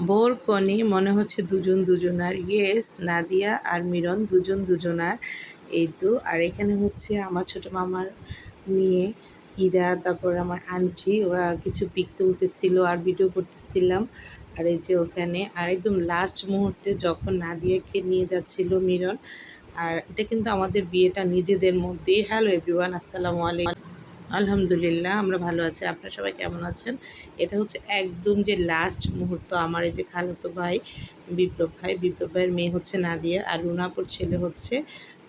Bore কনে মনে হচ্ছে দুজন দুজনার। ইয়েস, নাদিয়া আর মিরন দুজন দুজনার। এই তো। আর এখানে হচ্ছে আমার ছোট মামার মেয়ে ইরা, তারপর আমার আন্টি, ওরা কিছু পিক তুলতেছিল আর ভিডিও করতেছিলাম। আর এই যে ওখানে আর একদম লাস্ট মুহূর্তে যখন নাদিয়াকে নিয়ে যাচ্ছিল মিরন। আর এটা কিন্তু আমাদের বিয়েটা নিজেদের মধ্যেই। হ্যালো এভরিওয়ান, আসসালামু আলাইকুম। আলহামদুলিল্লাহ, আমরা ভালো আছি। আপনারা সবাই কেমন আছেন? এটা হচ্ছে একদম যে লাস্ট মুহূর্ত। আমার এই যে খালাতো ভাই বিপ্লব ভাইয়ের মেয়ে হচ্ছে নাদিয়া, আর রুনাপুর ছেলে হচ্ছে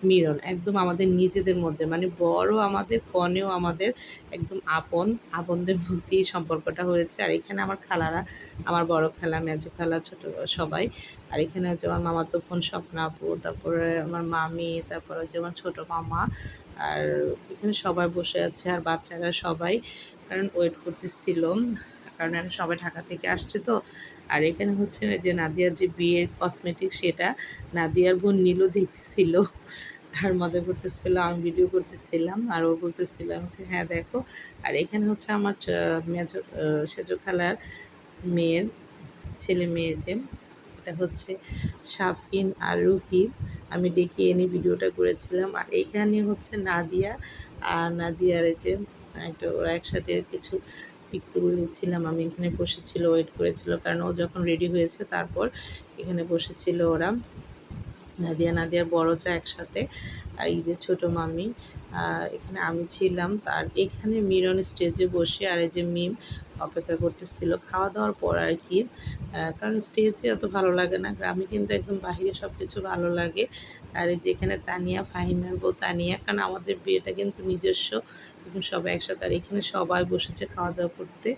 মিরন। একদম আমাদের নিজেদের মধ্যে, মানে বড়ও আমাদের, কনেও আমাদের, একদম আপনদের মধ্যেই সম্পর্কটা হয়েছে। আর এখানে আমার খালারা, আমার বড় খালা, মেজো খালা, ছোট সবাই। আর এখানে হচ্ছে আমার মামাতো বোন স্বপ্না আপু, তারপরে আমার মামি, তারপরে হচ্ছে আমার ছোটো মামা। আর এখানে সবাই বসে আছে, আর বাচ্চারা সবাই কারণ ওয়েট করতেছিল, কারণ এরা সবাই ঢাকা থেকে আসছে তো। আর এখানে হচ্ছে যে নাদিয়ার যে বিয়ের কসমেটিক, সেটা নাদিয়ার বোন নীলও দেখতেছিল আর মজা করতেছিল। আমি ভিডিও করতেছিলাম আর ও বলতেছিল হচ্ছে হ্যাঁ দেখো। আর এখানে হচ্ছে আমার মেজো সেজো খালার মেয়ের ছেলে মেয়ে যে, এটা হচ্ছে শাফিন আর রুহি। আমি ডেকে এনে ভিডিওটা করেছিলাম। আর এইখানে হচ্ছে নাদিয়া আর নাদিয়ার এই যে একটা, ওরা একসাথে কিছু পিক তুলেছিলাম। আমি এখানে বসেছিল, ওয়েট করেছিল, কারণ ও যখন রেডি হয়েছে তারপর এখানে বসেছিল ওরা, নাদিয়ার বড় চা একসাথে। আর এই যে ছোটো মামি, এখানে আমি ছিলাম। তার এখানে মিরন স্টেজে বসে, আর এই যে মিম অপেক্ষা করতেছিল খাওয়া দাওয়ার পর আর কি। কারণ স্টেজে এত ভালো লাগে না, গ্রামে কিন্তু একদম বাহিরে সব কিছু ভালো লাগে। আর এই যে এখানে তানিয়া, ফাহিমের বউ তানিয়া, কারণ আমাদের বিয়েটা কিন্তু নিজস্ব, এবং সবাই একসাথে। আর এখানে সবাই বসেছে খাওয়া দাওয়া করতে।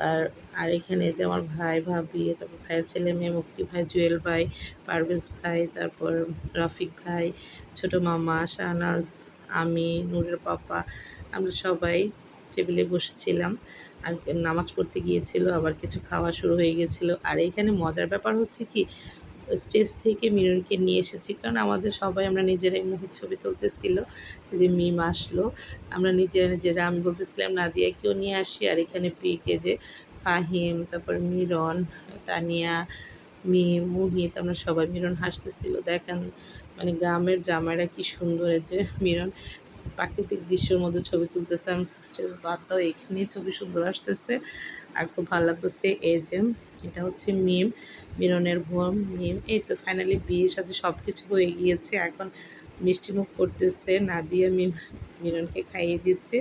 আর আর এখানে যে আমার ভাই ভাবি, তারপর ভাইয়ের ছেলে মেয়ে, মুক্তি ভাই, জুয়েল ভাই, পারভেজ ভাই, তারপর রফিক ভাই, ছোটো মামা, শাহনাজ, আমি, নূরের পাপা, আমরা সবাই টেবিলে বসেছিলাম। আর নামাজ পড়তে গিয়েছিল, আবার কিছু খাওয়া শুরু হয়ে গেছিলো। আর এইখানে মজার ব্যাপার হচ্ছে কি, স্টেজ থেকে মিরনকে নিয়ে এসেছি, কারণ আমাদের সবাই আমরা নিজেরাই মুখের ছবি তুলতেছিল। যে মিম আসলো, আমরা নিজেরা আমি বলতেছিলাম নাদিয়াকেও নিয়ে আসি। আর এখানে পিকে যে ফাহিম, তারপর মিরন, তানিয়া, মিম, মুহিত, আমরা সবাই। মিরন হাসতেছিল, দেখেন মানে গ্রামের জামাইরা কি সুন্দর। এই যে মিরন প্রাকৃতিক দৃশ্যের মধ্যে ছবি তুলতেছে। আমি স্টেজ বাদ দাও, এখানেই ছবি সুন্দর আসতেছে আর খুব ভালো লাগতেছে। এই যে এটা হচ্ছে মিম, মিরনের বোন মিম। এই তো ফাইনালি বিয়ের সাথে সব কিছু হয়ে গিয়েছে। এখন মিষ্টিমুখ করতেছে নাদিয়া, মিরনকে খাইয়ে দিচ্ছে।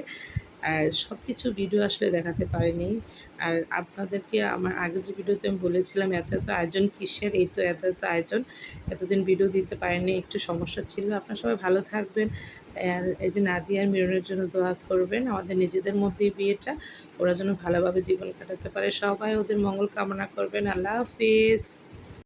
আর সব কিছু ভিডিও আসলে দেখাতে পারিনি। আর আপনাদেরকে আমার আগের যে ভিডিওতে আমি বলেছিলাম এত এত আয়োজন কিসের, এই তো এত এত আয়োজন। এতদিন ভিডিও দিতে পারিনি, একটু সমস্যা ছিল। আপনারা সবাই ভালো থাকবেন। আর এই যে নাদিয়া আর মিরনের জন্য দোয়া করবেন। আমাদের নিজেদের মধ্যেই বিয়েটা, ওরা যেন ভালোভাবে জীবন কাটাতে পারে। সবাই ওদের মঙ্গল কামনা করবেন। আল্লাহ হাফিজ।